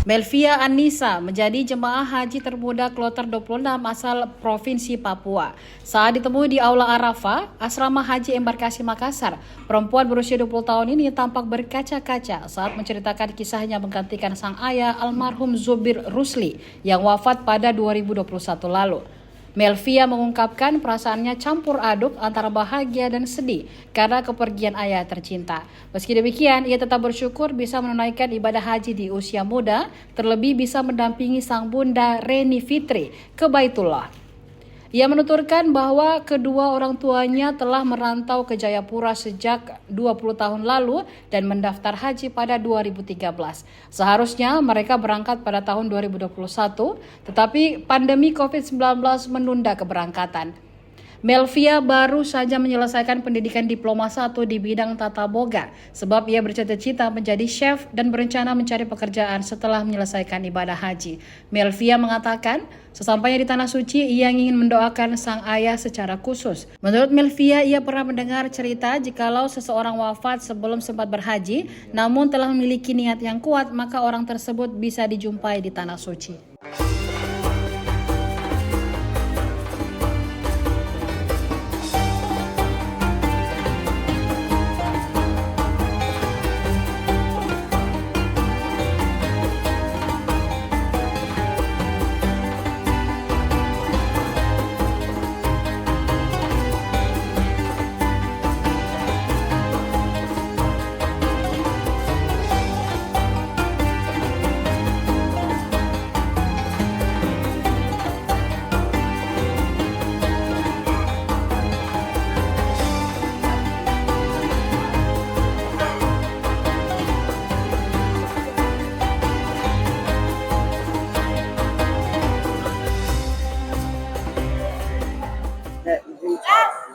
Melvia Anissa menjadi jemaah haji termuda kloter 26 asal Provinsi Papua. Saat ditemui di Aula Arafah, Asrama Haji Embarkasi Makassar, perempuan berusia 20 tahun ini tampak berkaca-kaca saat menceritakan kisahnya menggantikan sang ayah almarhum Zubir Rusli yang wafat pada 2021 lalu. Melvia mengungkapkan perasaannya campur aduk antara bahagia dan sedih karena kepergian ayah tercinta. Meski demikian, ia tetap bersyukur bisa menunaikan ibadah haji di usia muda, terlebih bisa mendampingi sang bunda Reni Fitri ke Baitullah. Ia menuturkan bahwa kedua orang tuanya telah merantau ke Jayapura sejak 20 tahun lalu dan mendaftar haji pada 2013. Seharusnya mereka berangkat pada tahun 2021, tetapi pandemi COVID-19 menunda keberangkatan. Melvia baru saja menyelesaikan pendidikan diploma 1 di bidang tata boga sebab ia bercita-cita menjadi chef dan berencana mencari pekerjaan setelah menyelesaikan ibadah haji. Melvia mengatakan, sesampainya di Tanah Suci ia ingin mendoakan sang ayah secara khusus. Menurut Melvia, ia pernah mendengar cerita jikalau seseorang wafat sebelum sempat berhaji, namun telah memiliki niat yang kuat, maka orang tersebut bisa dijumpai di Tanah Suci.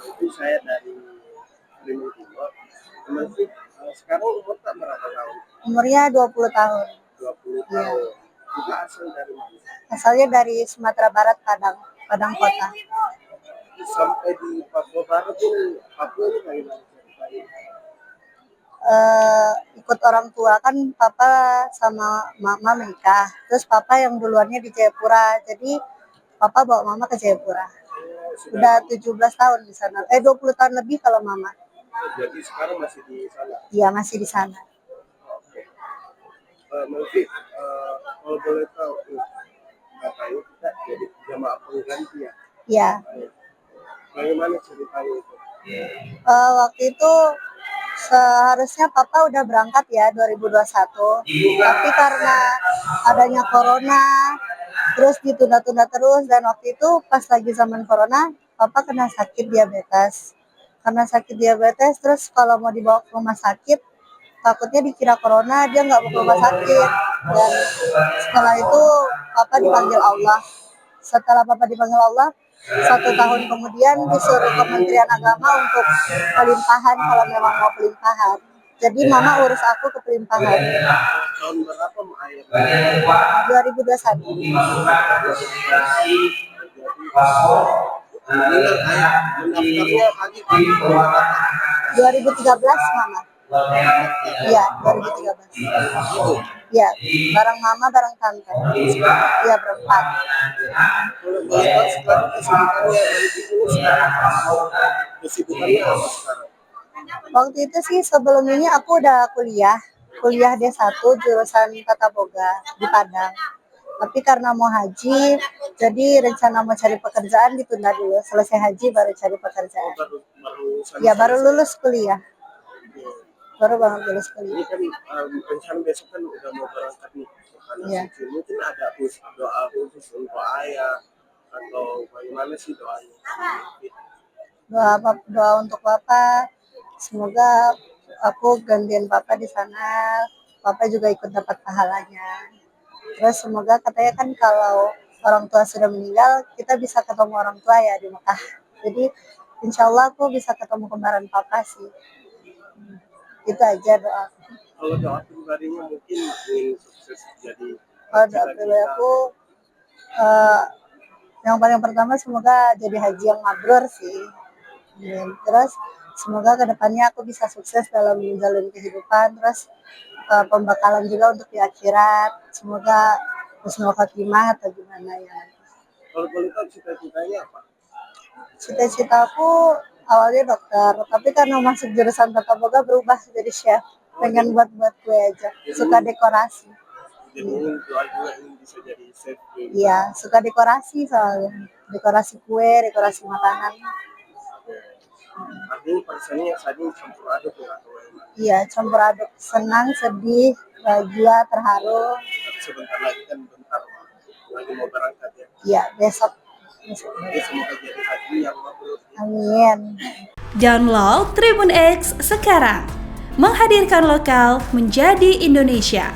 Itu saya dari Limu Timur. Masih sekarang umur tak berapa tahun? Umurnya 20 tahun. 20 tahun. Juga asal dari mana? Asalnya dari Sumatera Barat, Padang Kota. Sampai di Papua Barat ini, Papua ini bagaimana ceritanya? Ikut orang tua kan, papa sama mama menikah. Terus papa yang duluannya di Jayapura. Jadi papa bawa mama ke Jayapura. Udah 17 tahun di sana. 20 tahun lebih kalau mama. Jadi sekarang masih di sana? Iya, masih di sana. Oke. Mungkin kalau boleh tahu, katanya kita jadi jamaah pengganti ya? Iya. Bagaimana ceritanya itu? Waktu itu seharusnya papa udah berangkat ya 2021. Tapi karena adanya corona, terus ditunda-tunda terus, dan waktu itu pas lagi zaman corona papa kena sakit diabetes. Karena sakit diabetes, terus kalau mau dibawa ke rumah sakit takutnya dikira corona, dia nggak mau ke rumah sakit. Dan setelah itu papa dipanggil Allah. Setelah papa dipanggil Allah, 1 tahun kemudian disuruh Kementerian Agama untuk pelimpahan kalau memang mau pelimpahan. Jadi mama urus aku ke pelimpahan. Tahun berapa ayah? 2021. Meninggal ayah, mendaftarnya haji tahun 2013 mama. Iya, 2013. itu. Iya, bareng mama, bareng tante. Iya, berempat. Kalau boleh tahu sekarang kesibukannya dari dulu sekarang kesibukannya apa sekarang? Waktu itu sih sebelum ini aku udah kuliah D1 jurusan Tata Boga di Padang. Tapi karena mau haji, jadi rencana mau cari pekerjaan ditunda dulu. Selesai haji baru cari pekerjaan. Ya, baru lulus kuliah. Baru banget lulus kuliah. Ini kan rencana besok kan udah mau berangkat nih ke Tanah Suci. Mungkin ada doa khusus untuk ayah atau bagaimana sih doanya? Doa untuk papa, semoga aku gantian papa di sana. Papa juga ikut dapat pahalanya. Terus semoga katanya kan kalau orang tua sudah meninggal, kita bisa ketemu orang tua ya di Mekah. Jadi insya Allah aku bisa ketemu kembaran papa sih. Itu aja doa. Kalau doa pribadinya mungkin ingin sukses jadi. Kalau doa pribadi aku, yang paling pertama semoga jadi haji yang mabrur sih. Terus semoga kedepannya aku bisa sukses dalam menjalani kehidupan. Terus pembekalan juga untuk di akhirat. Semoga husnul khotimah atau gimana ya. Kalau boleh tahu cita-citanya apa? Cita-citaku awalnya dokter, tapi karena masuk jurusan tata boga berubah jadi chef. Pengen buat kue aja. Suka dekorasi. Jadi ingin doa juga ingin bisa jadi chef. Iya, suka dekorasi soalnya. Dekorasi kue, dekorasi makanan. Artinya perasaannya saat ini campur aduk ya atau bagaimana? Iya, campur aduk. Senang, sedih, bahagia, terharu. Tapi sebentar lagi kan lagi mau berangkat ya. Iya, besok. Jadi semoga jadi haji yang mabrur. Amin. Download Tribun X sekarang. Menghadirkan lokal menjadi Indonesia.